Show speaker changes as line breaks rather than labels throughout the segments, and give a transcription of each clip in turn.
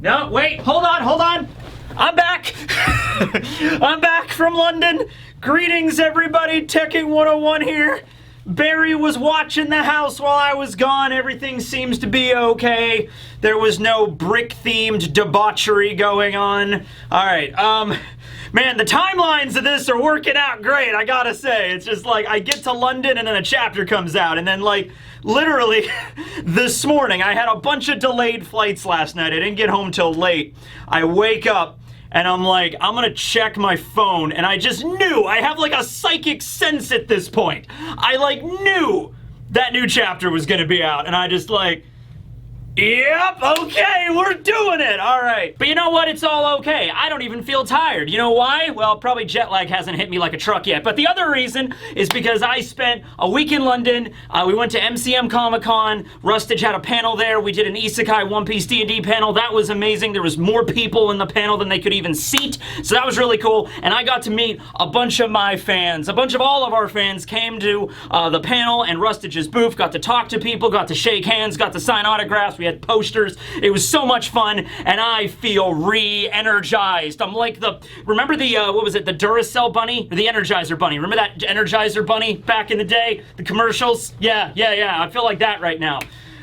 No, wait, hold on. I'm back. I'm back from London. Greetings, everybody. Teching 101 here. Barry was watching the house while I was gone. Everything seems to be okay. There was no brick-themed debauchery going on. All right, man, the timelines of this are working out great, I gotta say. It's just like, I get to London and then a chapter comes out, and then like, literally, this morning, I had a bunch of delayed flights last night. I didn't get home till late. I wake up, and I'm like, I'm gonna check my phone, and I just knew. I have like a psychic sense at this point. I like knew that new chapter was gonna be out, and I just like, yep, okay, we're doing it, all right. But you know what, it's all okay. I don't even feel tired. You know why? Well, probably jet lag hasn't hit me like a truck yet. But the other reason is because I spent a week in London. We went to MCM Comic-Con. Rustage had a panel there. We did an Isekai One Piece D&D panel. That was amazing. There was more people in the panel than they could even seat. So that was really cool. And I got to meet a bunch of my fans. A bunch of all of our fans came to the panel and Rustage's booth, got to talk to people, got to shake hands, got to sign autographs. We had posters. It was so much fun, and I feel re-energized. I'm like remember the, what was it, the Duracell bunny? Or the Energizer bunny. Remember that Energizer bunny back in the day? The commercials? Yeah. I feel like that right now.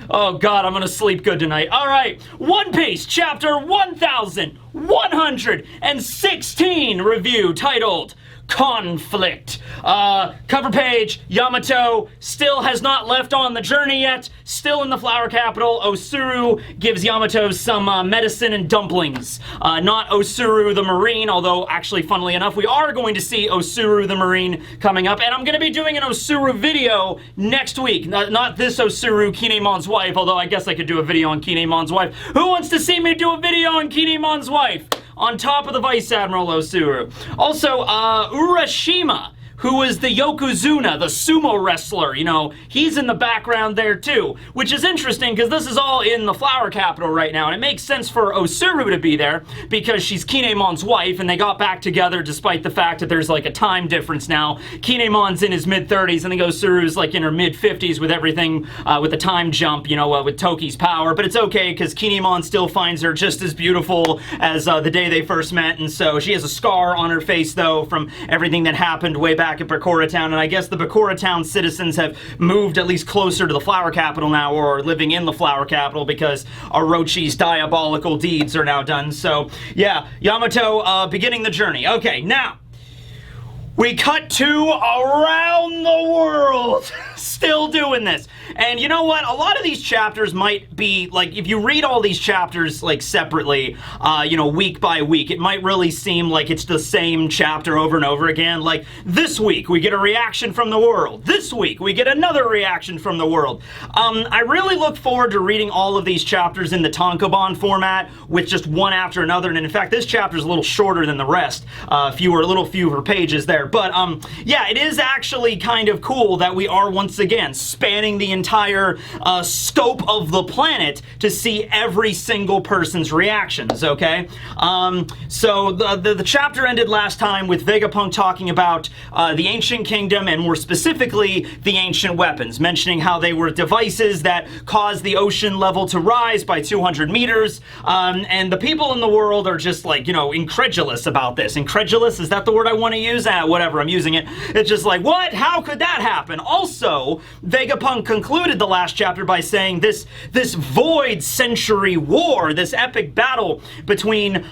Oh God, I'm gonna sleep good tonight. All right, One Piece chapter 1116 review titled Conflict. Cover page, Yamato still has not left on the journey yet, still in the flower capital. Osuru gives Yamato some medicine and dumplings. Not Osuru the Marine, although actually, funnily enough, we are going to see Osuru the Marine coming up, and I'm going to be doing an Osuru video next week. Not this Osuru, Kinemon's wife, although I guess I could do a video on Kinemon's wife. Who wants to see me do a video on Kinemon's wife? On top of the Vice Admiral Osuru. Also, Urashima, who is the Yokozuna, the sumo wrestler, you know, he's in the background there too, which is interesting because this is all in the flower capital right now, and it makes sense for Osuru to be there because she's Kinemon's wife, and they got back together despite the fact that there's like a time difference now. Kinemon's in his mid-30s, and I think Osuru's like in her mid-50s with everything, with the time jump, you know, with Toki's power, but it's okay because Kinemon still finds her just as beautiful as the day they first met, and so she has a scar on her face, though, from everything that happened way back at Bakura Town, and I guess the Bakura Town citizens have moved at least closer to the flower capital now, or are living in the flower capital because Orochi's diabolical deeds are now done. So yeah, Yamato beginning the journey. Okay, now we cut to around the world. Still doing this. And you know what? A lot of these chapters might be, like, if you read all these chapters, like, separately, you know, week by week, it might really seem like it's the same chapter over and over again. Like, this week, we get a reaction from the world. This week, we get another reaction from the world. I really look forward to reading all of these chapters in the tankobon format with just one after another. And in fact, this chapter is a little shorter than the rest. A little fewer pages there. But, yeah, it is actually kind of cool that we are once again spanning the entire scope of the planet to see every single person's reactions, okay? So the chapter ended last time with Vegapunk talking about the Ancient Kingdom, and more specifically, the ancient weapons, mentioning how they were devices that caused the ocean level to rise by 200 meters, and the people in the world are just like, you know, incredulous about this. Incredulous, is that the word I want to use? Whatever, I'm using it. It's just like, what? How could that happen? Also, Vegapunk concluded the last chapter by saying this Void Century War, this epic battle between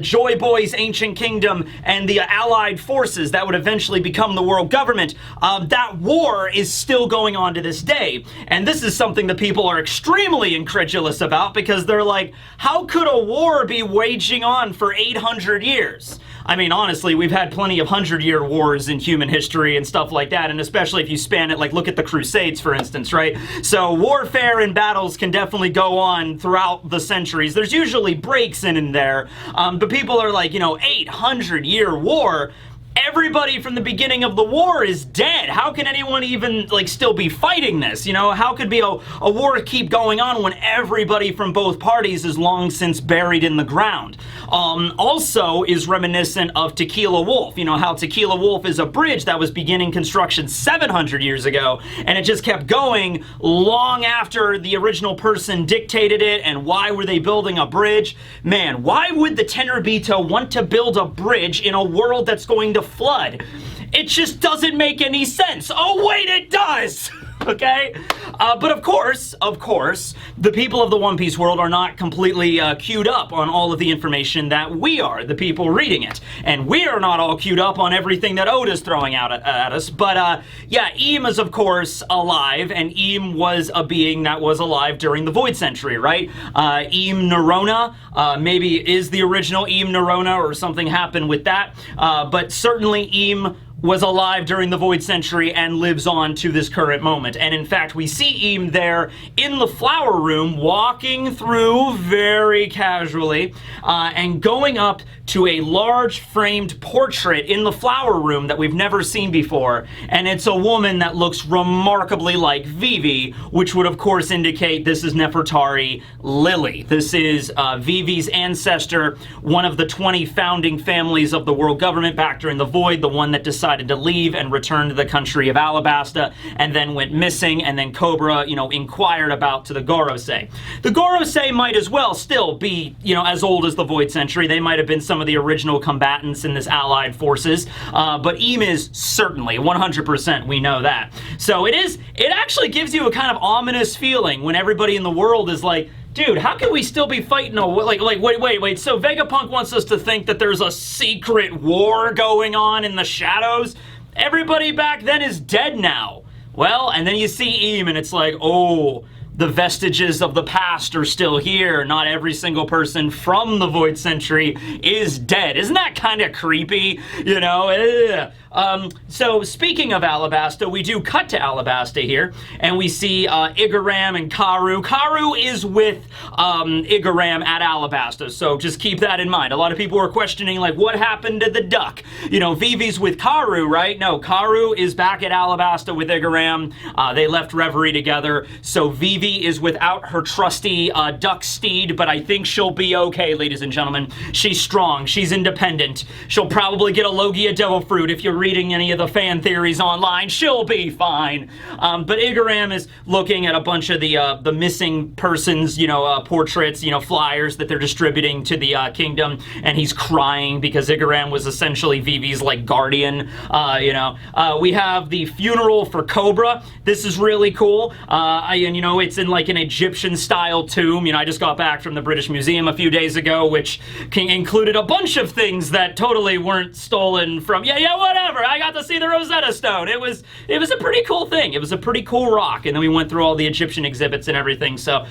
Joy Boy's Ancient Kingdom and the allied forces that would eventually become the world government, that war is still going on to this day. And this is something that people are extremely incredulous about because they're like, how could a war be waging on for 800 years? I mean, honestly, we've had plenty of 100-year wars in human history and stuff like that, and especially if you span it, like, look at the Crusades, for instance, right? So warfare and battles can definitely go on throughout the centuries. There's usually breaks in there, but people are like, you know, 800-year war? everybody from the beginning of the war is dead. How can anyone even, like, still be fighting this? You know, how could be a war keep going on when everybody from both parties is long since buried in the ground? Also is reminiscent of Tequila Wolf. You know, how Tequila Wolf is a bridge that was beginning construction 700 years ago, and it just kept going long after the original person dictated it, and why were they building a bridge? Man, why would the Tenryubito want to build a bridge in a world that's going to flood? It just doesn't make any sense. Oh wait, it does! Okay? But of course, the people of the One Piece world are not completely queued up on all of the information that we are, the people reading it. And we are not all queued up on everything that Oda's throwing out at us. But yeah, Eam is of course alive, and Eam was a being that was alive during the Void Century, right? Eam Nerona maybe is the original Eam Nerona, or something happened with that. But certainly Eam was alive during the Void Century and lives on to this current moment. And in fact, we see Eam there in the flower room, walking through very casually, and going up to a large framed portrait in the flower room that we've never seen before. And it's a woman that looks remarkably like Vivi, which would of course indicate this is Nefertari Lily. This is Vivi's ancestor, one of the 20 founding families of the world government back during the Void, the one that decided to leave and return to the country of Alabasta, and then went missing, and then Cobra, you know, inquired about to the Gorosei. The Gorosei might as well still be, you know, as old as the Void Century. They might have been some of the original combatants in this allied forces, but Eam is certainly 100%, we know that. So it actually gives you a kind of ominous feeling when everybody in the world is like, dude, how can we still be fighting a war? Like, wait. So Vegapunk wants us to think that there's a secret war going on in the shadows? Everybody back then is dead now. Well, and then you see Eam, and it's like, oh, the vestiges of the past are still here. Not every single person from the Void Century is dead. Isn't that kind of creepy? You know? So speaking of Alabasta, we do cut to Alabasta here, and we see Igaram and Karu. Karu is with Igaram at Alabasta, so just keep that in mind. A lot of people were questioning, like, what happened to the duck? You know, Vivi's with Karu, right? No, Karu is back at Alabasta with Igaram. They left Reverie together, so Vivi is without her trusty duck steed, but I think she'll be okay, ladies and gentlemen. She's strong. She's independent. She'll probably get a Logia Devil Fruit if you're reading any of the fan theories online. She'll be fine. But Igaram is looking at a bunch of the missing persons, you know, portraits, you know, flyers that they're distributing to the kingdom, and he's crying because Igaram was essentially Vivi's, like, guardian, you know. We have the funeral for Cobra. This is really cool. And, you know, it's in, like, an Egyptian-style tomb. You know, I just got back from the British Museum a few days ago, which included a bunch of things that totally weren't stolen from... Yeah, whatever. I got to see the Rosetta Stone. It was a pretty cool thing. It was a pretty cool rock. And then we went through all the Egyptian exhibits and everything. So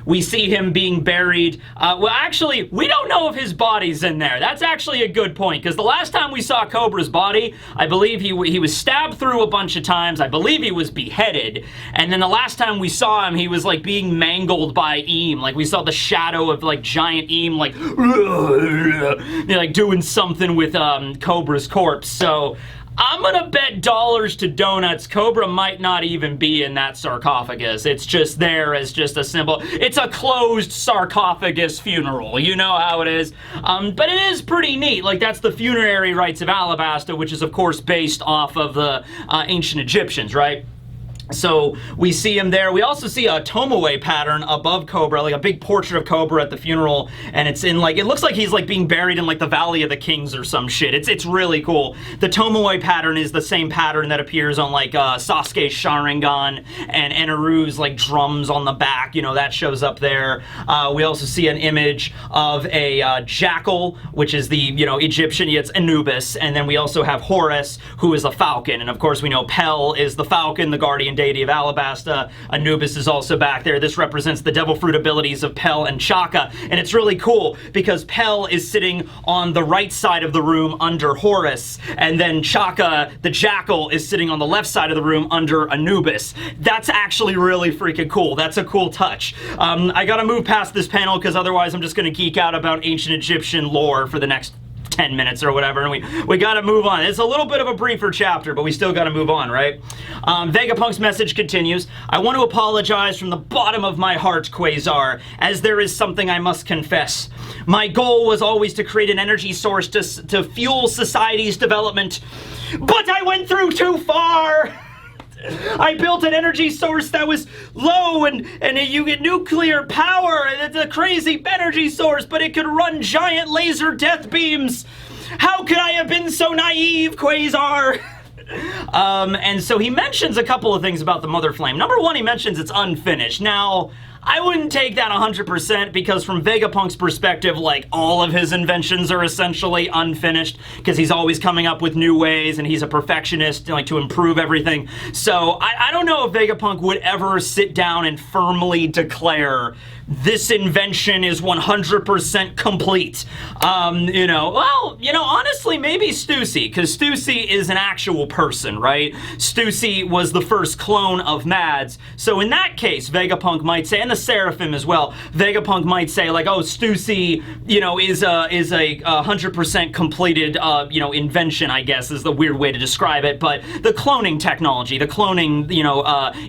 we see him being buried. Well, actually, we don't know if his body's in there. That's actually a good point, because the last time we saw Cobra's body, I believe he was stabbed through a bunch of times. I believe he was beheaded. And then the last time we saw him, he was, like, being mangled by Eam. Like, we saw the shadow of, like, giant Eam, like, doing something with Cobra's corpse. So I'm gonna bet dollars to donuts Cobra might not even be in that sarcophagus. It's just there as just a symbol. It's a closed sarcophagus funeral. You know how it is. But it is pretty neat. Like, that's the funerary rites of Alabasta, which is, of course, based off of the ancient Egyptians, right? So we see him there. We also see a Tomoe pattern above Cobra, like a big portrait of Cobra at the funeral, and it's in, like, it looks like he's, like, being buried in, like, the Valley of the Kings or some shit. It's really cool. The Tomoe pattern is the same pattern that appears on, like, Sasuke's Sharingan and Eneru's, like, drums on the back. You know, that shows up there. We also see an image of a jackal, which is the, you know, Egyptian, it's Anubis, and then we also have Horus, who is a falcon, and of course we know Pel is the falcon, the guardian deity of Alabasta. Anubis is also back there. This represents the devil fruit abilities of Pel and Chaka, and it's really cool because Pel is sitting on the right side of the room under Horus, and then Chaka, the jackal, is sitting on the left side of the room under Anubis. That's actually really freaking cool. That's a cool touch. I gotta move past this panel because otherwise I'm just gonna geek out about ancient Egyptian lore for the next 10 minutes or whatever, and we gotta move on. It's a little bit of a briefer chapter, but we still gotta move on, right? Vegapunk's message continues. I want to apologize from the bottom of my heart, Quasar, as there is something I must confess. My goal was always to create an energy source to fuel society's development, but I went through too far! I built an energy source that was low and you get nuclear power, and it's a crazy energy source, but it could run giant laser death beams. How could I have been so naive, Quasar? And so he mentions a couple of things about the Mother Flame. Number one, he mentions it's unfinished. Now, I wouldn't take that 100% because from Vegapunk's perspective, like, all of his inventions are essentially unfinished because he's always coming up with new ways and he's a perfectionist, like, to improve everything. So I don't know if Vegapunk would ever sit down and firmly declare this invention is 100% complete. Honestly, maybe Stussy, because Stussy is an actual person, right? Stussy was the first clone of Mads, so in that case, Vegapunk might say, and the Seraphim as well, Vegapunk might say, like, oh, Stussy, is a 100% completed, invention, I guess, is the weird way to describe it, but the cloning technology, the cloning,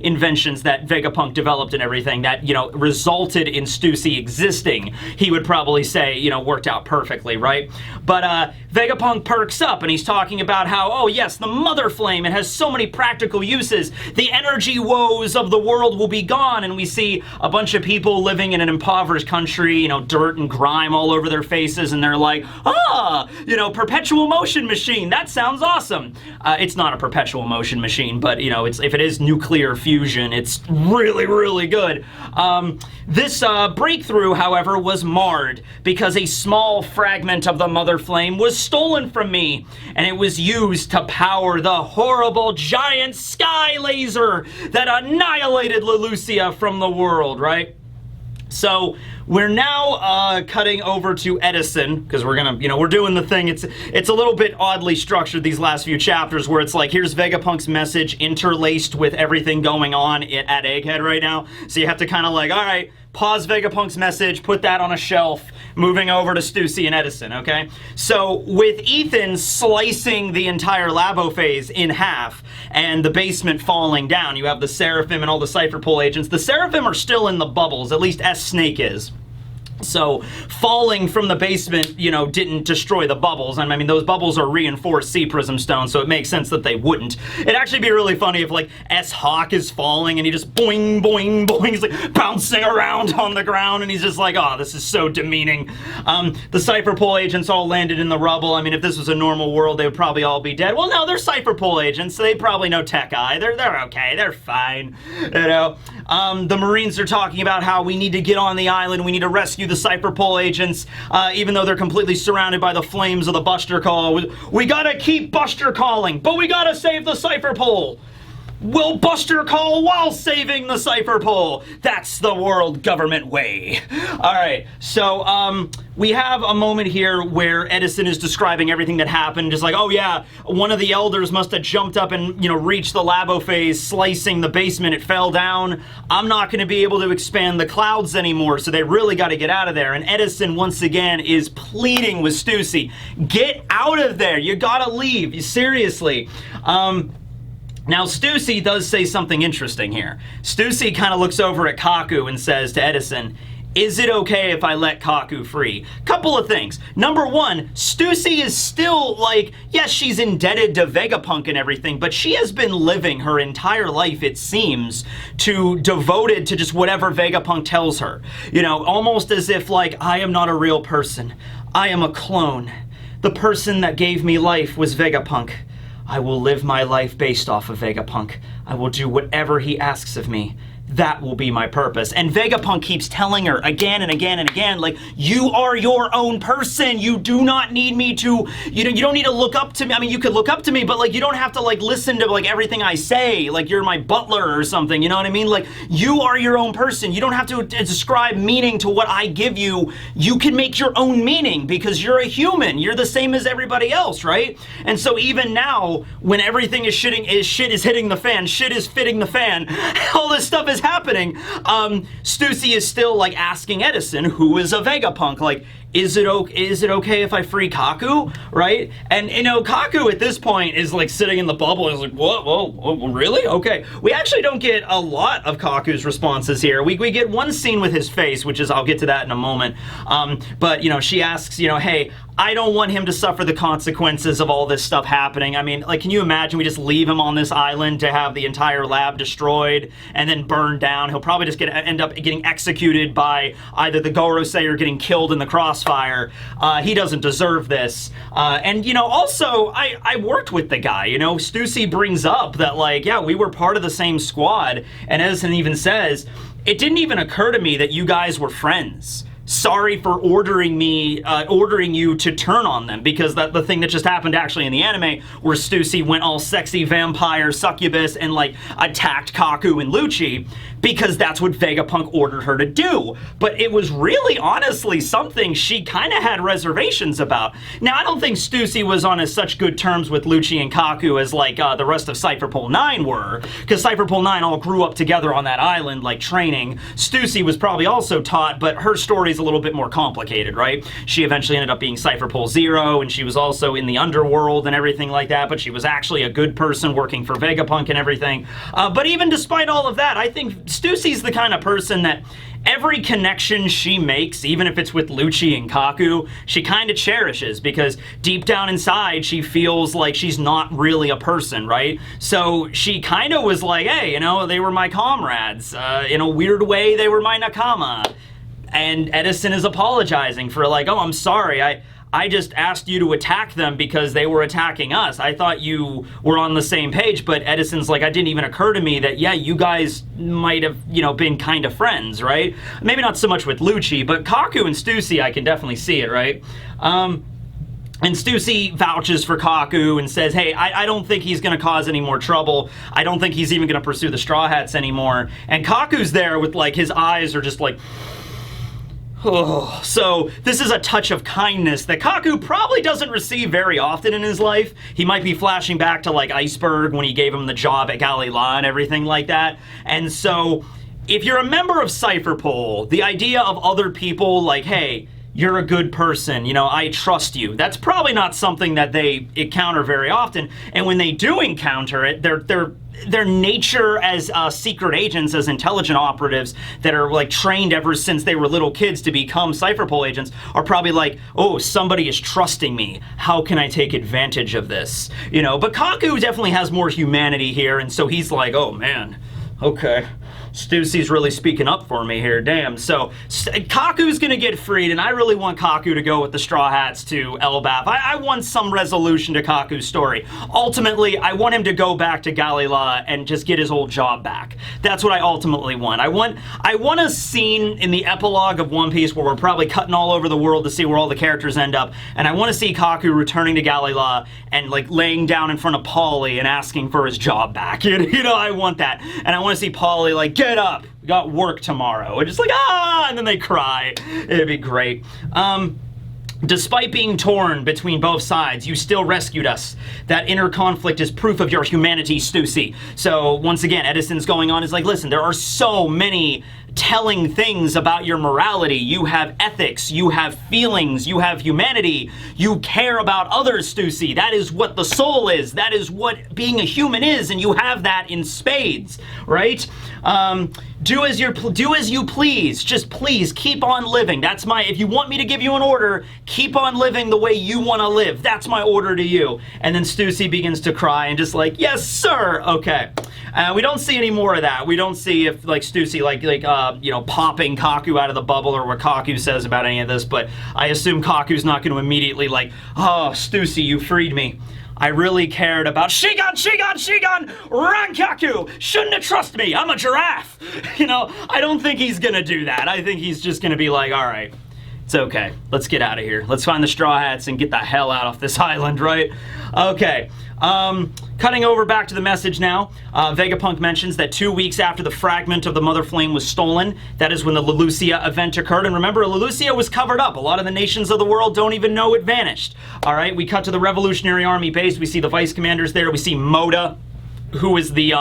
inventions that Vegapunk developed and everything that, resulted in Stussy existing, he would probably say, worked out perfectly, right? But Vegapunk perks up and he's talking about how, oh yes, the Mother Flame, it has so many practical uses. The energy woes of the world will be gone, and we see a bunch of people living in an impoverished country, dirt and grime all over their faces, and they're like, perpetual motion machine, that sounds awesome. It's not a perpetual motion machine, but, if it is nuclear fusion, it's really, really good. This breakthrough, however, was marred because a small fragment of the Mother Flame was stolen from me, and it was used to power the horrible giant sky laser that annihilated Lulusia from the world, right? So we're now cutting over to Edison, because we're gonna, we're doing the thing. It's a little bit oddly structured, these last few chapters, where it's like, here's Vegapunk's message interlaced with everything going on at Egghead right now. So you have to kind of like, all right, pause Vegapunk's message, put that on a shelf, moving over to Stussy and Edison, okay? So with Ethan slicing the entire Labo phase in half and the basement falling down, you have the Seraphim and all the Cypher Pull agents. The Seraphim are still in the bubbles, at least S-Snake is. So falling from the basement, didn't destroy the bubbles. I mean, those bubbles are reinforced C-Prism stone, so it makes sense that they wouldn't. It'd actually be really funny if, like, S-Hawk is falling and he just boing, boing, boing. He's, like, bouncing around on the ground, and he's just like, oh, this is so demeaning. The Cypher Pull agents all landed in the rubble. I mean, if this was a normal world, they would probably all be dead. Well, no, they're Cypher Pull agents, so they probably know Tech Eye. They're okay. They're fine, The Marines are talking about how we need to get on the island. We need to rescue the Cypher Pull agents, even though they're completely surrounded by the flames of the Buster Call. We gotta keep Buster calling, but we gotta save the Cypher Pull. We'll Buster Call while saving the Cypher Pull. That's the world government way. Alright, so, we have a moment here where Edison is describing everything that happened, just like, oh yeah, one of the elders must have jumped up and, reached the Labo phase, slicing the basement, it fell down. I'm not going to be able to expand the clouds anymore, so they really got to get out of there. And Edison, once again, is pleading with Stussy, get out of there, you gotta leave, seriously. Now, Stussy does say something interesting here. Stussy kind of looks over at Kaku and says to Edison, is it okay if I let Kaku free? Couple of things. Number one, Stussy is still, like, yes, she's indebted to Vegapunk and everything, but she has been living her entire life, it seems, devoted to just whatever Vegapunk tells her. Almost as if, like, I am not a real person. I am a clone. The person that gave me life was Vegapunk. I will live my life based off of Vegapunk. I will do whatever he asks of me. That will be my purpose. And Vegapunk keeps telling her again and again and again, like, you are your own person. You do not need me to, you don't need to look up to me. I mean, you could look up to me, but, like, you don't have to, like, listen to, like, everything I say. Like, you're my butler or something, you know what I mean? Like, you are your own person. You don't have to describe meaning to what I give you. You can make your own meaning because you're a human. You're the same as everybody else, right? And so even now, when everything is shit is hitting the fan, shit is fitting the fan, all this stuff is happening, Stussy is still, like, asking Edison, who is a Vegapunk, like, is it okay if I free Kaku, right? And, you know, Kaku at this point is, like, sitting in the bubble and is like, whoa, really? Okay. We actually don't get a lot of Kaku's responses here. We get one scene with his face, which is, I'll get to that in a moment. But, you know, she asks, you know, hey, I don't want him to suffer the consequences of all this stuff happening. I mean, like, can you imagine we just leave him on this island to have the entire lab destroyed and then burned down? He'll probably just end up getting executed by either the Gorosei or getting killed in the crossfire. He doesn't deserve this. And, you know, also, I worked with the guy. You know, Stussy brings up that, like, yeah, we were part of the same squad. And Edison even says, it didn't even occur to me that you guys were friends. Sorry for ordering you to turn on them, because the thing that just happened actually in the anime, where Stussy went all sexy vampire succubus and, like, attacked Kaku and Lucci, because that's what Vegapunk ordered her to do. But it was really, honestly, something she kind of had reservations about. Now, I don't think Stussy was on such good terms with Lucci and Kaku as, like, the rest of Cypherpole 9 were, because Cypherpole 9 all grew up together on that island, like, training. Stussy was probably also taught, but her story's a little bit more complicated, right? She eventually ended up being Cypherpole 0, and she was also in the underworld and everything like that, but she was actually a good person working for Vegapunk and everything. But even despite all of that, I think Stussy's the kind of person that every connection she makes, even if it's with Lucci and Kaku, she kind of cherishes, because deep down inside, she feels like she's not really a person, right? So she kind of was like, hey, you know, they were my comrades. In a weird way, they were my nakama. And Edison is apologizing for, like, oh, I'm sorry, I just asked you to attack them because they were attacking us. I thought you were on the same page. But Edison's like, it didn't even occur to me that, yeah, you guys might have, you know, been kind of friends, right? Maybe not so much with Lucci, but Kaku and Stussy, I can definitely see it, right? And Stussy vouches for Kaku and says, hey, I don't think he's going to cause any more trouble. I don't think he's even going to pursue the Straw Hats anymore. And Kaku's there with, like, his eyes are just like... Oh, so this is a touch of kindness that Kaku probably doesn't receive very often in his life. He might be flashing back to, like, Iceberg when he gave him the job at Galila and everything like that. And so, if you're a member of Cypherpole, the idea of other people, like, hey, you're a good person, you know, I trust you, that's probably not something that they encounter very often. And when they do encounter it, their nature as secret agents, as intelligent operatives that are, like, trained ever since they were little kids to become Cypherpole agents, are probably like, oh, somebody is trusting me. How can I take advantage of this? You know, but Kaku definitely has more humanity here, and so he's like, oh, man, okay. Stussy's really speaking up for me here, damn. So, Kaku's gonna get freed, and I really want Kaku to go with the Straw Hats to Elbaf. I want some resolution to Kaku's story. Ultimately, I want him to go back to Galila and just get his old job back. That's what I ultimately want. I want a scene in the epilogue of One Piece where we're probably cutting all over the world to see where all the characters end up, and I want to see Kaku returning to Galila and, like, laying down in front of Paulie and asking for his job back. You know, I want that. And I want to see Paulie, like, get up, we got work tomorrow. And just like, ah, and then they cry. It'd be great. Despite being torn between both sides, you still rescued us. That inner conflict is proof of your humanity, Stussy. So, once again, Edison's going on, is like, listen, there are so many telling things about your morality. You have ethics, you have feelings, you have humanity, you care about others, Stussy. That is what the soul is. That is what being a human is, and you have that in spades, right? Do as you please. Just please keep on living. That's my, if you want me to give you an order, keep on living the way you want to live. That's my order to you. And then Stussy begins to cry and just like, yes, sir. Okay. We don't see any more of that. We don't see if, like, Stussy, you know, popping Kaku out of the bubble or what Kaku says about any of this, but I assume Kaku's not going to immediately, like, oh, Stussy, you freed me. I really cared about Shigan, Rankaku! Shouldn't have trusted me, I'm a giraffe! You know, I don't think he's gonna do that. I think he's just gonna be like, alright, it's okay, let's get out of here. Let's find the Straw Hats and get the hell out of this island, right? Okay, cutting over back to the message now, Vegapunk mentions that 2 weeks after the fragment of the Mother Flame was stolen, that is when the Lulusia event occurred. And remember, Lulusia was covered up. A lot of the nations of the world don't even know it vanished. All right, we cut to the Revolutionary Army base. We see the vice commanders there. We see Moda, who is the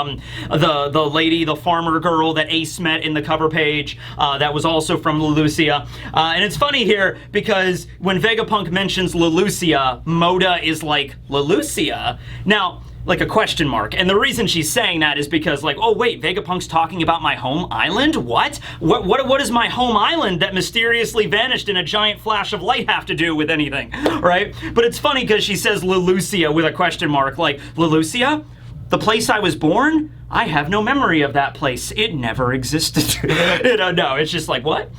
lady, the farmer girl that Ace met in the cover page. That was also from Lulusia. And it's funny here because when Vegapunk mentions Lulusia, Moda is like, Lulusia? Now, like a question mark. And the reason she's saying that is because, like, oh wait, Vegapunk's talking about my home island? What does my home island that mysteriously vanished in a giant flash of light have to do with anything, right? But it's funny because she says Lulusia with a question mark, like, Lulusia? The place I was born? I have no memory of that place. It never existed. No, it's just like, what?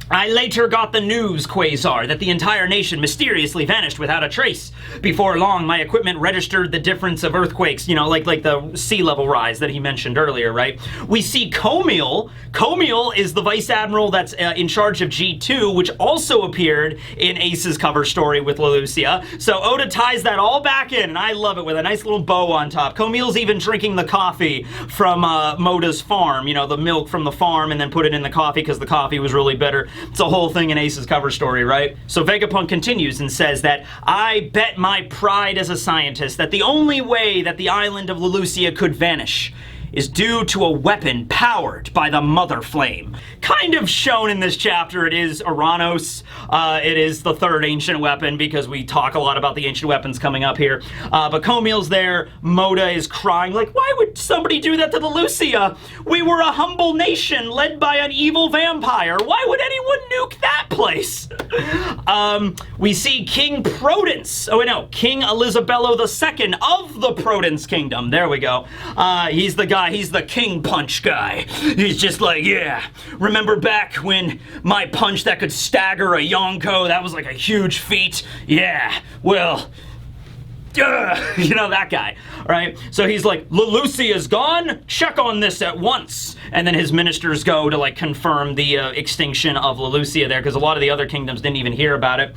I later got the news, Quasar, that the entire nation mysteriously vanished without a trace. Before long, my equipment registered the difference of earthquakes, you know, like the sea level rise that he mentioned earlier, right? We see Komil. Komil is the vice admiral that's in charge of G2, which also appeared in Ace's cover story with Lulusia. So Oda ties that all back in, and I love it, with a nice little bow on top. Komil's even drinking the coffee from Moda's farm, you know, the milk from the farm, and then put it in the coffee because the coffee was really bitter. It's a whole thing in Ace's cover story, right? So Vegapunk continues and says that, I bet my pride as a scientist that the only way that the island of Lulusia could vanish is due to a weapon powered by the Mother Flame. Kind of shown in this chapter, it is Uranos. It is the third ancient weapon because we talk a lot about the ancient weapons coming up here. But Komil's there. Moda is crying like, why would somebody do that to the Lucia? We were a humble nation led by an evil vampire. Why would anyone nuke that place? We see King Prudence. Oh, wait, no. King Elisabello II of the Prudence Kingdom. There we go. He's the guy. He's the king punch guy. He's just like, yeah, remember back when my punch that could stagger a Yonko, that was like a huge feat? Yeah, well, you know, that guy, right? So he's like, Lulusia's gone? Check on this at once. And then his ministers go to, like, confirm the extinction of Lulusia there, because a lot of the other kingdoms didn't even hear about it.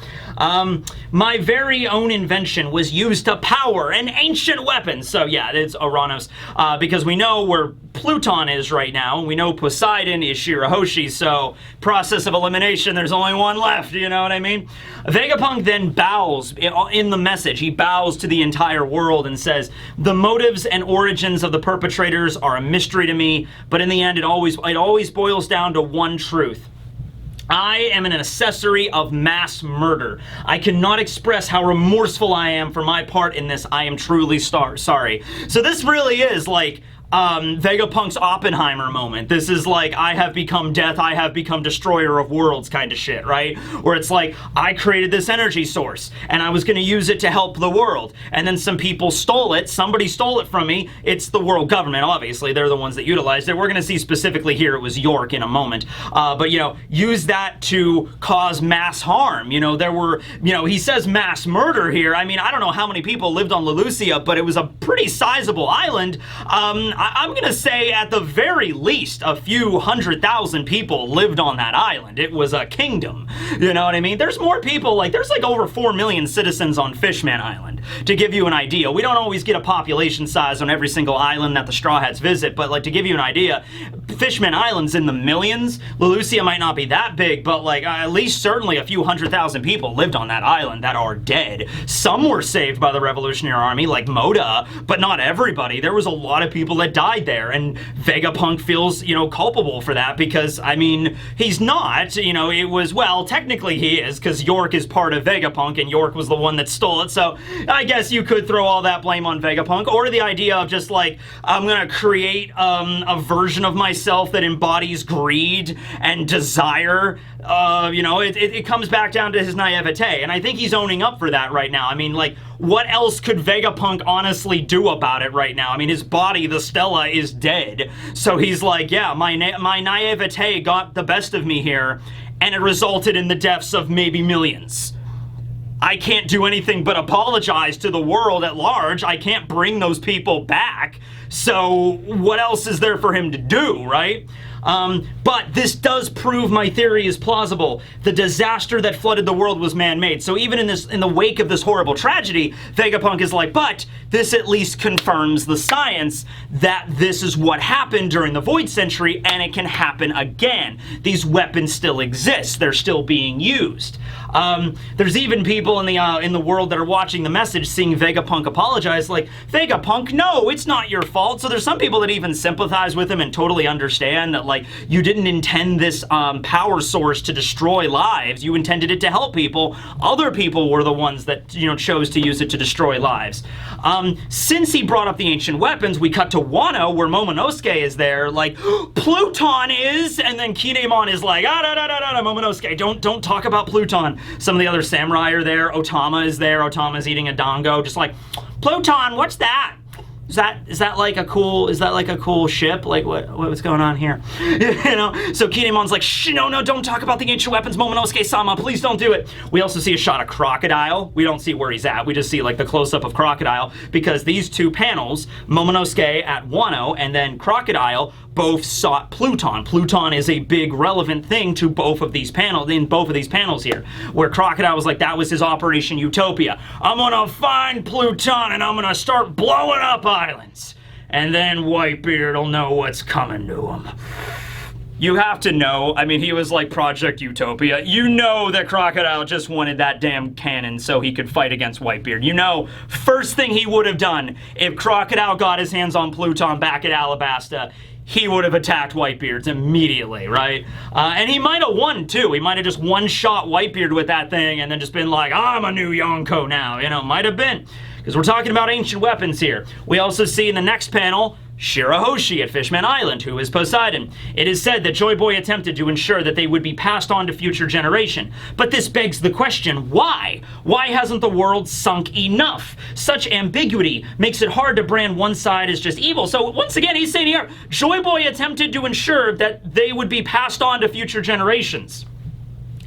My very own invention was used to power an ancient weapon. So yeah, it's Uranos, because we know where Pluton is right now, and we know Poseidon is Shirahoshi, so process of elimination, there's only one left, you know what I mean? Vegapunk then bows in the message. He bows to the entire world and says, the motives and origins of the perpetrators are a mystery to me, but in the end, it always boils down to one truth. I am an accessory of mass murder. I cannot express how remorseful I am for my part in this. I am truly sorry. So this really is like Vegapunk's Oppenheimer moment. This is like, I have become death, I have become destroyer of worlds kind of shit, right? Where it's like, I created this energy source, and I was gonna use it to help the world, and then some people stole it, somebody stole it from me. It's the world government, obviously, they're the ones that utilized it. We're gonna see specifically here, it was York in a moment. But, you know, use that to cause mass harm. You know, there were, you know, he says mass murder here. I mean, I don't know how many people lived on Lulusia, but it was a pretty sizable island. I'm gonna say at the very least a few 100,000 people lived on that island. It was a kingdom, you know what I mean? There's more people, like there's like over 4 million citizens on Fishman Island, to give you an idea. We don't always get a population size on every single island that the Straw Hats visit, but like to give you an idea, Fishman Island's in the millions. Lulusia might not be that big, but like at least certainly a few 100,000 people lived on that island that are dead. Some were saved by the Revolutionary Army, like Moda, but not everybody. There was a lot of people that died there, and Vegapunk feels, you know, culpable for that because, I mean, he's not, you know, it was, well, technically he is, because York is part of Vegapunk, and York was the one that stole it, so I guess you could throw all that blame on Vegapunk, or the idea of just like, I'm gonna create a version of myself that embodies greed and desire. You know, it comes back down to his naivete, and I think he's owning up for that right now. I mean, like, what else could Vegapunk honestly do about it right now? I mean, his body, the Stella, is dead. So he's like, yeah, my naivete got the best of me here, and it resulted in the deaths of maybe millions. I can't do anything but apologize to the world at large. I can't bring those people back. So what else is there for him to do, right? But this does prove my theory is plausible. The disaster that flooded the world was man-made. So even in the wake of this horrible tragedy, Vegapunk is like, but this at least confirms the science that this is what happened during the Void Century, and it can happen again. These weapons still exist. They're still being used. There's even people in the world that are watching the message seeing Vegapunk apologize, like, Vegapunk, no, it's not your fault. So there's some people that even sympathize with him and totally understand that, like, you didn't intend this power source to destroy lives. You intended it to help people. Other people were the ones that, you know, chose to use it to destroy lives. Since he brought up the ancient weapons, we cut to Wano, where Momonosuke is there, like, Pluton is, and then Kinemon is like, Momonosuke, don't talk about Pluton. Some of the other samurai are there. Otama is there. Otama's eating a dango, just like, Pluton, what's that? Is that like a cool ship? Like what's going on here? You know? So Kinemon's like, shh, no, don't talk about the ancient weapons, Momonosuke-sama, please don't do it. We also see a shot of Crocodile. We don't see where he's at. We just see like the close-up of Crocodile, because these two panels, Momonosuke at Wano and then Crocodile, both sought Pluton. Pluton is a big relevant thing to both of these panels, in both of these panels here, where Crocodile was like, that was his Operation Utopia. I'm gonna find Pluton and I'm gonna start blowing up islands. And then Whitebeard will know what's coming to him. You have to know, I mean, he was like Project Utopia. You know that Crocodile just wanted that damn cannon so he could fight against Whitebeard. You know, first thing he would have done if Crocodile got his hands on Pluton back at Alabasta, he would have attacked Whitebeard immediately, right? And he might have won, too. He might have just one-shot Whitebeard with that thing and then just been like, I'm a new Yonko now. You know, might have been. Because we're talking about ancient weapons here. We also see in the next panel, Shirahoshi at Fishman Island, who is Poseidon. It is said that Joy Boy attempted to ensure that they would be passed on to future generation. But this begs the question, why? Why hasn't the world sunk enough? Such ambiguity makes it hard to brand one side as just evil. So once again, he's saying here, Joy Boy attempted to ensure that they would be passed on to future generations.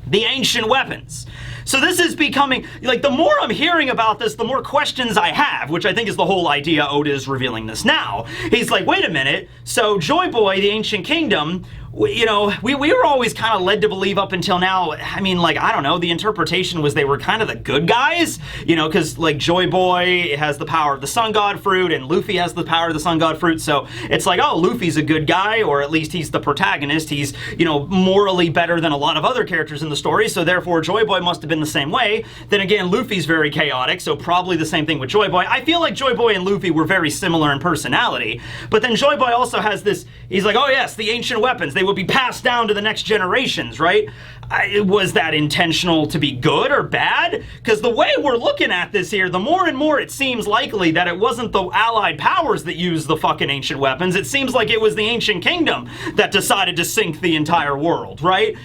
The ancient weapons. So this is becoming, like, the more I'm hearing about this, the more questions I have, which I think is the whole idea Oda is revealing this now. He's like, wait a minute, so Joy Boy, the Ancient Kingdom, you know, we were always kind of led to believe up until now, I mean, like, I don't know, the interpretation was they were kind of the good guys, you know, because, like, Joy Boy has the power of the Sun God Fruit, and Luffy has the power of the Sun God Fruit, so it's like, oh, Luffy's a good guy, or at least he's the protagonist, he's, you know, morally better than a lot of other characters in the story, so therefore Joy Boy must have been the same way. Then again, Luffy's very chaotic, so probably the same thing with Joy Boy. I feel like Joy Boy and Luffy were very similar in personality, but then Joy Boy also has this, he's like, oh yes, the ancient weapons, they will be passed down to the next generations, right? Was that intentional to be good or bad? Because the way we're looking at this here, the more and more it seems likely that it wasn't the Allied powers that used the fucking ancient weapons. It seems like it was the Ancient Kingdom that decided to sink the entire world, right?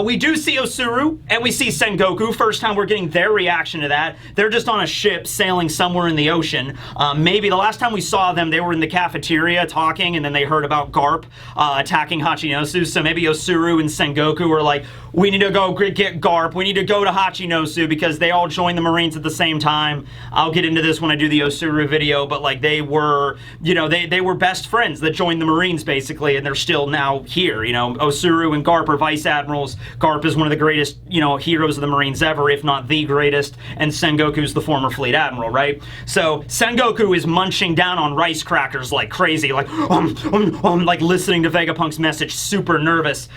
We do see Osuru and we see Sengoku. First time we're getting their reaction to that. They're just on a ship sailing somewhere in the ocean. Maybe the last time we saw them, they were in the cafeteria talking, and then they heard about Garp attacking Hachinosu. So maybe Osuru and Sengoku were like, we need to go get Garp. We need to go to Hachinosu because they all joined the Marines at the same time. I'll get into this when I do the Osuru video, but like they were, you know, they were best friends that joined the Marines basically, and they're still now here. You know, Osuru and Garp are vice admirals. Garp is one of the greatest, you know, heroes of the Marines ever, if not the greatest, and Sengoku's the former fleet admiral, right? So Sengoku is munching down on rice crackers like crazy, like like listening to Vegapunk's message, super nervous,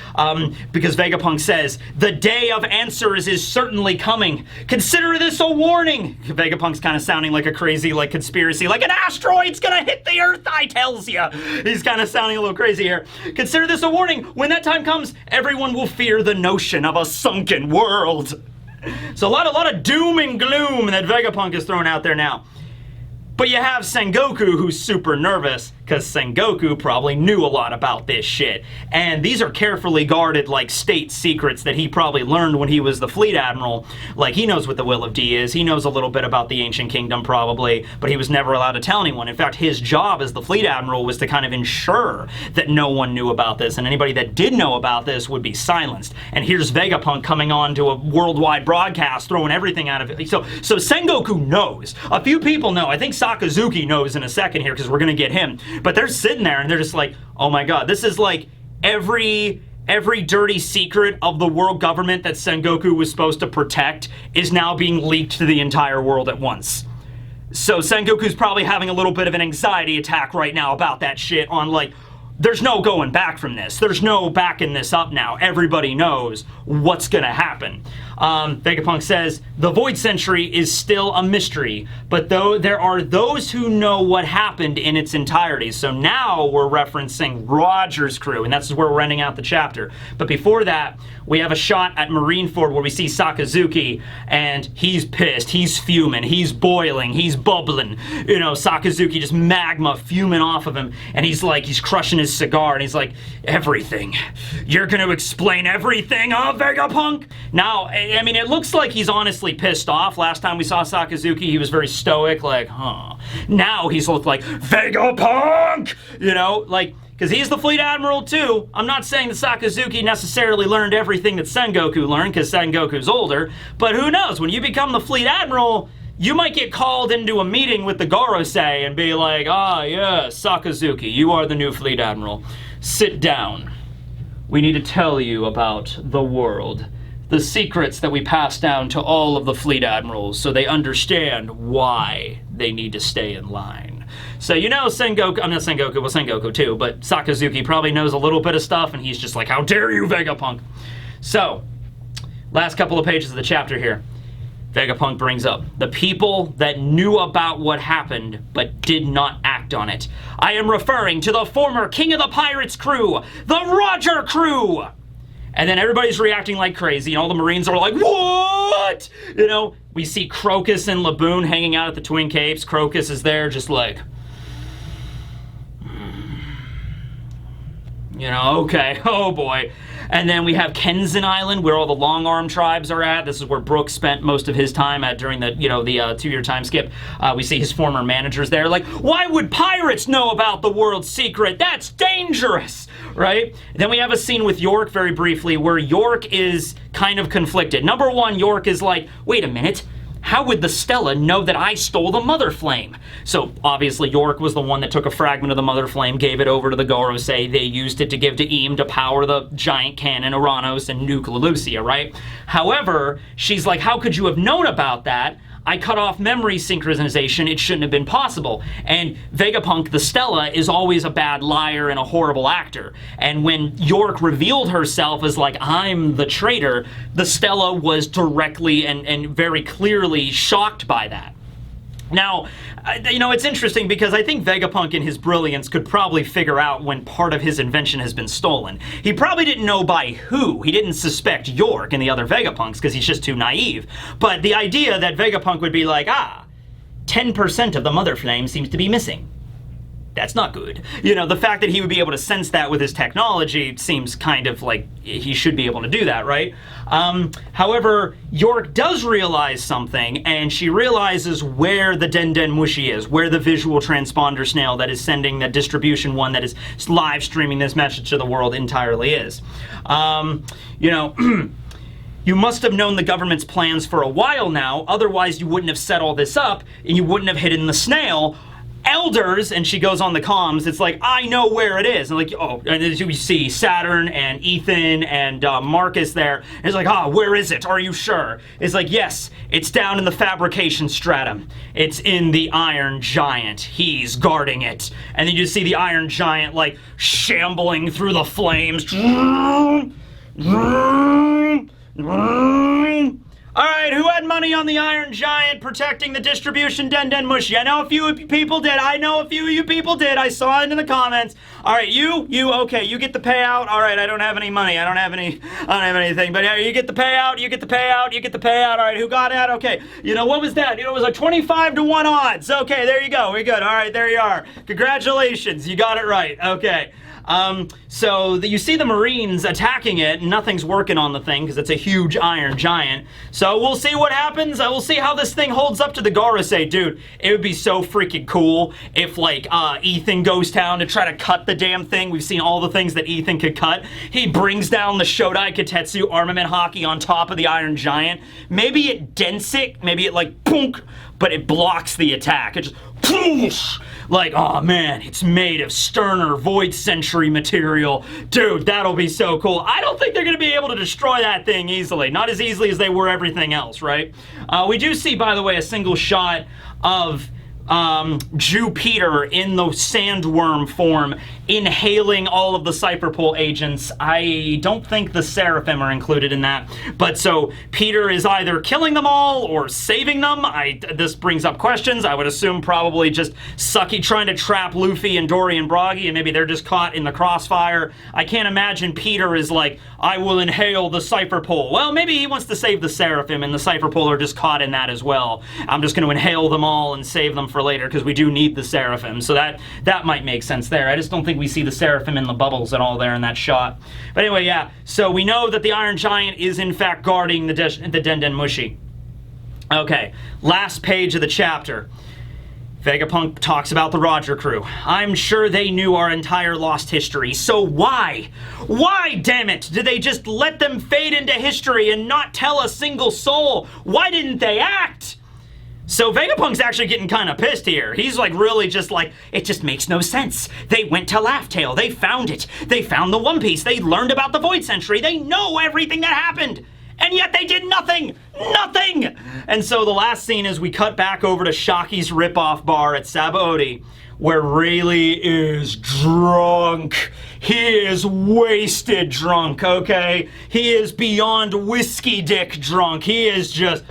because Vegapunk says, the day of answers is certainly coming. Consider this a warning. Vegapunk's kind of sounding like a crazy, like, conspiracy, like an asteroid's gonna hit the Earth, I tells ya. He's kind of sounding a little crazy here. Consider this a warning. When that time comes, everyone will fear the notion of a sunken world. So a lot of doom and gloom that Vegapunk is throwing out there now. But you have Sengoku, who's super nervous, because Sengoku probably knew a lot about this shit. And these are carefully guarded, like, state secrets that he probably learned when he was the fleet admiral. Like, he knows what the Will of D is. He knows a little bit about the Ancient Kingdom, probably, but he was never allowed to tell anyone. In fact, his job as the fleet admiral was to kind of ensure that no one knew about this, and anybody that did know about this would be silenced. And here's Vegapunk coming on to a worldwide broadcast, throwing everything out of it. So Sengoku knows. A few people know. I think Sakazuki knows in a second here, because we're going to get him. But they're sitting there, and they're just like, oh my god, this is like every dirty secret of the world government that Sengoku was supposed to protect is now being leaked to the entire world at once. So Sengoku's probably having a little bit of an anxiety attack right now about that shit on, like, there's no going back from this. There's no backing this up now. Everybody knows what's gonna happen. Vegapunk says, the Void Century is still a mystery, but though there are those who know what happened in its entirety. So now we're referencing Roger's crew, and that's where we're ending out the chapter. But before that, we have a shot at Marineford where we see Sakazuki, and he's pissed, he's fuming, he's boiling, he's bubbling. You know, Sakazuki just magma fuming off of him, and he's like, he's crushing his cigar, and he's like, everything. You're gonna explain everything, huh, Vegapunk? Now, I mean, it looks like he's honestly pissed off. Last time we saw Sakazuki, he was very stoic, like, huh. Now he's looked like, Vegapunk! You know, like, because he's the Fleet Admiral too. I'm not saying that Sakazuki necessarily learned everything that Sengoku learned, because Sengoku's older, but who knows, when you become the Fleet Admiral, you might get called into a meeting with the Gorosei and be like, ah, yes, Sakazuki, you are the new Fleet Admiral. Sit down. We need to tell you about the world. The secrets that we pass down to all of the Fleet Admirals so they understand why they need to stay in line. So you know Sengoku, I'm not Sengoku, well Sengoku too, but Sakazuki probably knows a little bit of stuff and he's just like, how dare you, Vegapunk? So, last couple of pages of the chapter here. Vegapunk brings up the people that knew about what happened but did not act on it. I am referring to the former King of the Pirates crew, the Roger crew! And then everybody's reacting like crazy, and all the Marines are like, what? You know, we see Crocus and Laboon hanging out at the Twin Capes. Crocus is there just like, you know, okay, oh boy. And then we have Kenzen Island, where all the long arm tribes are at. This is where Brooks spent most of his time at during the, you know, the 2-year time skip. We see his former managers there. Like, why would pirates know about the world's secret? That's dangerous, right? Then we have a scene with York very briefly, where York is kind of conflicted. Number one, York is like, wait a minute. How would the Stella know that I stole the Mother Flame? So, obviously, York was the one that took a fragment of the Mother Flame, gave it over to the Gorosei. They used it to give to Eam to power the giant cannon Uranus and nuke Lulusia, right? However, she's like, how could you have known about that? I cut off memory synchronization. It shouldn't have been possible. And Vegapunk, the Stella, is always a bad liar and a horrible actor. And when York revealed herself as like, I'm the traitor, the Stella was directly and very clearly shocked by that. Now, you know, it's interesting because I think Vegapunk in his brilliance could probably figure out when part of his invention has been stolen. He probably didn't know by who. He didn't suspect York and the other Vegapunks because he's just too naive. But the idea that Vegapunk would be like, 10% of the Mother Flame seems to be missing. That's not good. You know, the fact that he would be able to sense that with his technology seems kind of like he should be able to do that, right? However, York does realize something, and she realizes where the Den Den Mushi is, where the visual transponder snail that is sending the distribution one that is live streaming this message to the world entirely is. You know, you must have known the government's plans for a while now, otherwise you wouldn't have set all this up, and you wouldn't have hidden the snail. Elders, and she goes on the comms, it's like, I know where it is. And like, oh, and then we see Saturn and Ethan and Marcus there. And it's like, where is it? Are you sure? It's like, yes, it's down in the fabrication stratum. It's in the Iron Giant. He's guarding it. And then you see the Iron Giant, like, shambling through the flames. Alright, who had money on the Iron Giant protecting the distribution Den Den Mushi? I know a few people did. I know a few of you people did. I saw it in the comments. Alright, you, okay, you get the payout. Alright, I don't have any money. I don't have anything. But you get the payout, you get the payout, you get the payout. Alright, who got it? Okay. You know, what was that? You know, it was a 25 to 1 odds. Okay, there you go. We're good. Alright, there you are. Congratulations. You got it right. Okay. So you see the Marines attacking it, and nothing's working on the thing because it's a huge Iron Giant. So we'll see what happens. We'll see how this thing holds up to the Gorosei. Dude, it would be so freaking cool if, like, Ethan goes down to try to cut the damn thing. We've seen all the things that Ethan could cut. He brings down the Shodai Kitetsu armament hockey on top of the Iron Giant. Maybe it dents it, maybe it, like, boonk, but it blocks the attack. It just Like, oh man, it's made of sterner Void Century material. Dude, that'll be so cool. I don't think they're going to be able to destroy that thing easily. Not as easily as they were everything else, right? We do see, by the way, a single shot of Jew Peter in the sandworm form inhaling all of the Cypherpole agents. I don't think the Seraphim are included in that. But so Peter is either killing them all or saving them. This brings up questions. I would assume probably just Sucky trying to trap Luffy and Dory and Broggy, and maybe they're just caught in the crossfire. I can't imagine Peter is like, I will inhale the Cypherpole. Well, maybe he wants to save the Seraphim and the Cypherpole are just caught in that as well. I'm just going to inhale them all and save them for later because we do need the Seraphim. So that might make sense there. I just don't think we see the Seraphim in the bubbles at all there in that shot. But anyway, yeah. So we know that the Iron Giant is in fact guarding the Den Mushi. Okay, last page of the chapter. Vegapunk talks about the Roger crew. I'm sure they knew our entire lost history, so why? Why, damn it, did they just let them fade into history and not tell a single soul? Why didn't they act? So Vegapunk's actually getting kind of pissed here. He's like really just like, it just makes no sense. They went to Laugh Tale, they found it. They found the One Piece, they learned about the Void Century, they know everything that happened. And yet they did nothing! Nothing! And so the last scene is we cut back over to Shaki's ripoff bar at Sabaody, where Rayleigh is drunk. He is wasted drunk, okay? He is beyond whiskey dick drunk. He is just...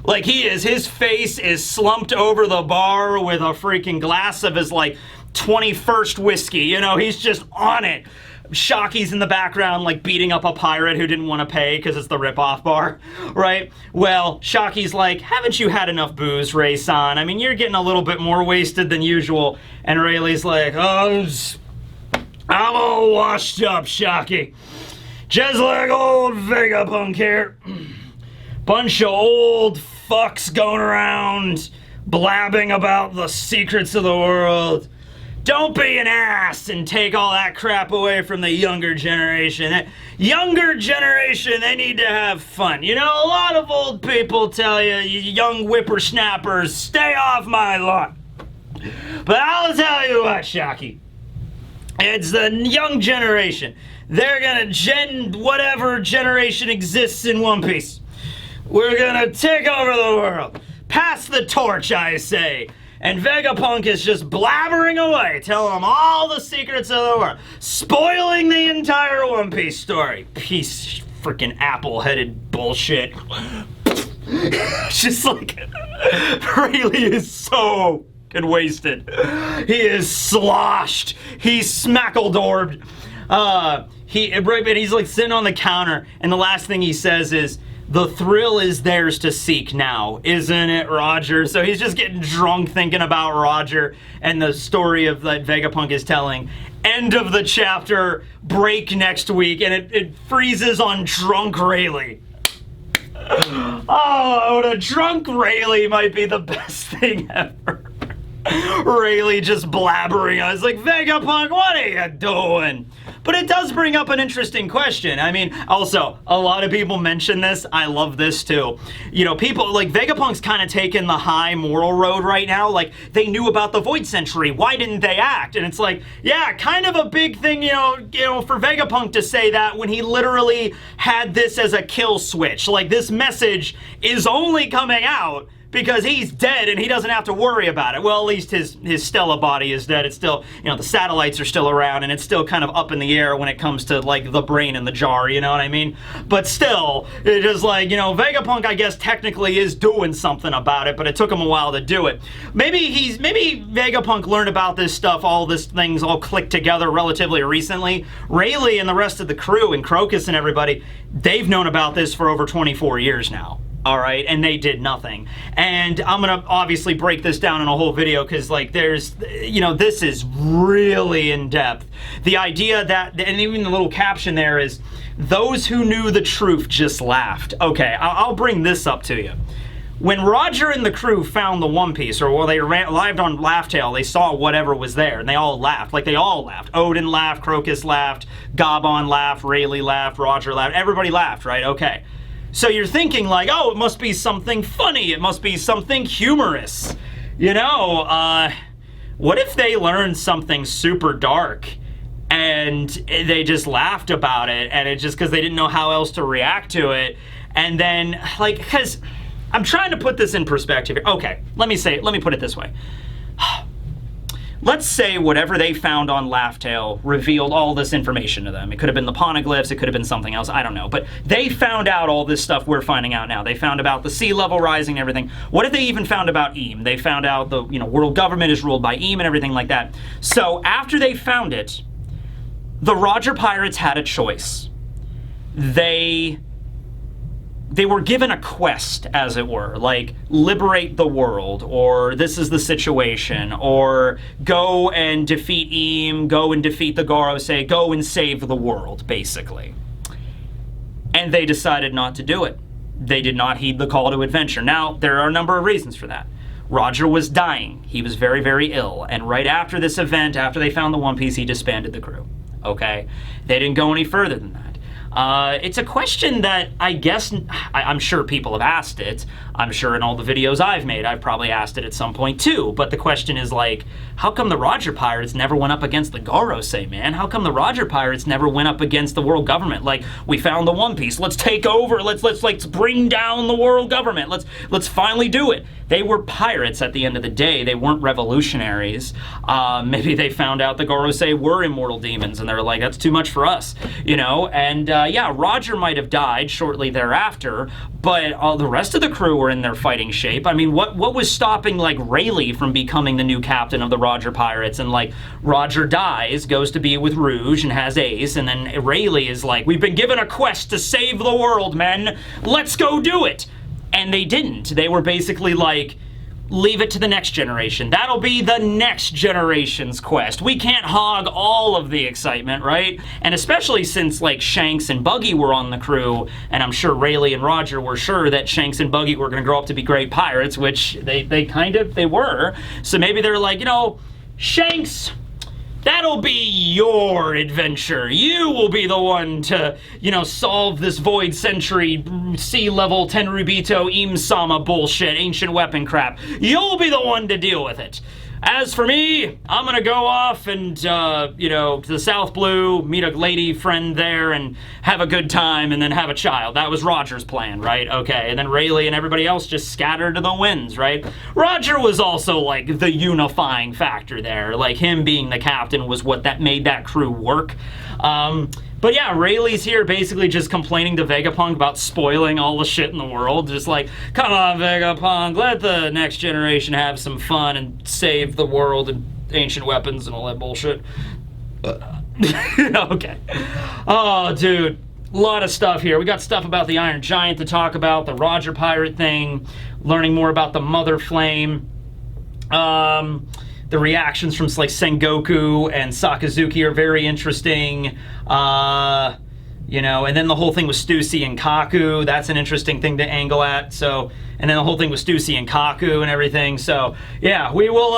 like his face is slumped over the bar with a freaking glass of his like 21st whiskey, you know, he's just on it. Shaki's in the background like beating up a pirate who didn't want to pay because it's the rip-off bar, right? Well, Shaki's like, haven't you had enough booze, Ray-san? I mean, you're getting a little bit more wasted than usual. And Rayleigh's like, oh, I'm all washed up, Shaki. Just like old Vegapunk here. Bunch of old fucks going around blabbing about the secrets of the world. Don't be an ass and take all that crap away from the younger generation. That younger generation, they need to have fun. You know, a lot of old people tell you, you young whippersnappers, stay off my lawn. But I'll tell you what, Shaki. It's the young generation. They're gonna whatever generation exists in One Piece. We're gonna take over the world. Pass the torch, I say. And Vegapunk is just blabbering away, telling them all the secrets of the world. Spoiling the entire One Piece story. Piece freaking apple-headed bullshit. Just like, Rayleigh is so wasted. He is sloshed. He's smackle-dorbed. He's like sitting on the counter, and the last thing he says is, the thrill is theirs to seek now, isn't it, Roger? So he's just getting drunk thinking about Roger and the story of that Vegapunk is telling. End of the chapter, break next week, and it freezes on drunk Rayleigh. Oh, the drunk Rayleigh might be the best thing ever. Rayleigh just blabbering. I was like, Vegapunk, what are you doing? But it does bring up an interesting question. I mean, also, a lot of people mention this. I love this too. You know, people, like, Vegapunk's kind of taking the high moral road right now. Like, they knew about the Void Century. Why didn't they act? And it's like, yeah, kind of a big thing, you know, for Vegapunk to say that when he literally had this as a kill switch. Like, this message is only coming out because he's dead and he doesn't have to worry about it. Well, at least his Stella body is dead. It's still, you know, the satellites are still around and it's still kind of up in the air when it comes to, like, the brain in the jar, you know what I mean? But still, it's just like, you know, Vegapunk, I guess, technically is doing something about it, but it took him a while to do it. Maybe Vegapunk learned about this stuff, all this things all clicked together relatively recently. Rayleigh and the rest of the crew and Crocus and everybody, they've known about this for over 24 years now. All right, and they did nothing. And I'm gonna obviously break this down in a whole video because, like, there's, you know, this is really in depth. The idea that, and even the little caption there is, those who knew the truth just laughed. Okay, I'll bring this up to you. When Roger and the crew found the One Piece, or they arrived on Laugh Tale, they saw whatever was there, and they all laughed. Like, they all laughed. Odin laughed, Crocus laughed, Gabon laughed, Rayleigh laughed, Roger laughed. Everybody laughed, right? Okay. So you're thinking like, oh, it must be something funny. It must be something humorous. you know, what if they learned something super dark and they just laughed about it, and it's just because they didn't know how else to react to it? And then, like, because I'm trying to put this in perspective here. Okay, let me put it this way. Let's say whatever they found on Laughtail revealed all this information to them. It could have been the poneglyphs, it could have been something else, I don't know. But they found out all this stuff we're finding out now. They found about the sea level rising and everything. What if they even found about Eam? They found out the world government is ruled by Eam and everything like that. So after they found it, the Roger Pirates had a choice. They were given a quest, as it were, like liberate the world, or this is the situation, or go and defeat Eam, go and defeat the Gorosei, go and save the world, basically. And they decided not to do it. They did not heed the call to adventure. Now, there are a number of reasons for that. Roger was dying. He was very, very ill. And right after this event, after they found the One Piece, he disbanded the crew. Okay? They didn't go any further than that. It's a question that I guess, I'm sure people have asked it. I'm sure in all the videos I've made, I've probably asked it at some point too. But the question is like, how come the Roger Pirates never went up against the Gorosei, man? How come the Roger Pirates never went up against the world government? Like, we found the One Piece, let's take over, let's bring down the world government, let's finally do it. They were pirates at the end of the day. They weren't revolutionaries. Maybe they found out the Gorosei were immortal demons, and they were like, that's too much for us, you know? And yeah, Roger might have died shortly thereafter, but all the rest of the crew were in their fighting shape. I mean, what was stopping, like, Rayleigh from becoming the new captain of the Roger Pirates? And, like, Roger dies, goes to be with Rouge and has Ace, and then Rayleigh is like, we've been given a quest to save the world, men. Let's go do it. And they didn't. They were basically like, leave it to the next generation. That'll be the next generation's quest. We can't hog all of the excitement, right? And especially since, like, Shanks and Buggy were on the crew, and I'm sure Rayleigh and Roger were sure that Shanks and Buggy were going to grow up to be great pirates, which they were. So maybe they're like, you know, Shanks, that'll be your adventure. You will be the one to, you know, solve this Void Century, sea level Tenryubito, Im-sama bullshit, ancient weapon crap. You'll be the one to deal with it. As for me, I'm gonna go off and, you know, to the South Blue, meet a lady friend there, and have a good time, and then have a child. That was Roger's plan, right? Okay, and then Rayleigh and everybody else just scattered to the winds, right? Roger was also, like, the unifying factor there. Like, him being the captain was what that made that crew work. But yeah, Rayleigh's here basically just complaining to Vegapunk about spoiling all the shit in the world. Just like, come on, Vegapunk, let the next generation have some fun and save the world and ancient weapons and all that bullshit. Okay. Oh, dude. A lot of stuff here. We got stuff about the Iron Giant to talk about, the Roger Pirate thing, learning more about the Mother Flame. The reactions from, like, Sengoku and Sakazuki are very interesting. You know, and then the whole thing with Stussy and Kaku, that's an interesting thing to angle at. So, and then the whole thing with Stussy and Kaku and everything. So, yeah, we will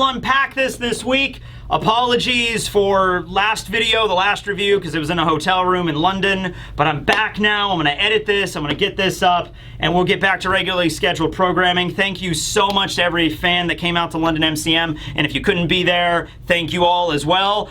unpack this week. Apologies for last video, the last review, because it was in a hotel room in London, but I'm back now. I'm going to edit this, I'm going to get this up, and we'll get back to regularly scheduled programming. Thank you so much to every fan that came out to London MCM, and if you couldn't be there, thank you all as well.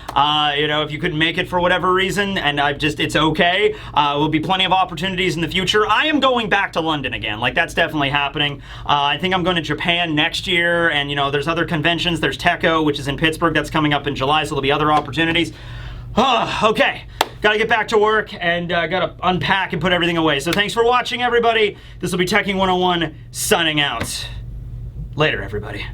You know, if you couldn't make it for whatever reason, and it's okay. Will be plenty of opportunities in the future. I am going back to London again, like, that's definitely happening. I think I'm going to Japan next year, and, you know, there's other conventions. There's Techo, which is in Pittsburgh, that's coming up in July, so there'll be other opportunities. Okay, gotta get back to work and gotta unpack and put everything away. So thanks for watching, everybody. This will be Teching 101 signing out. Later, everybody.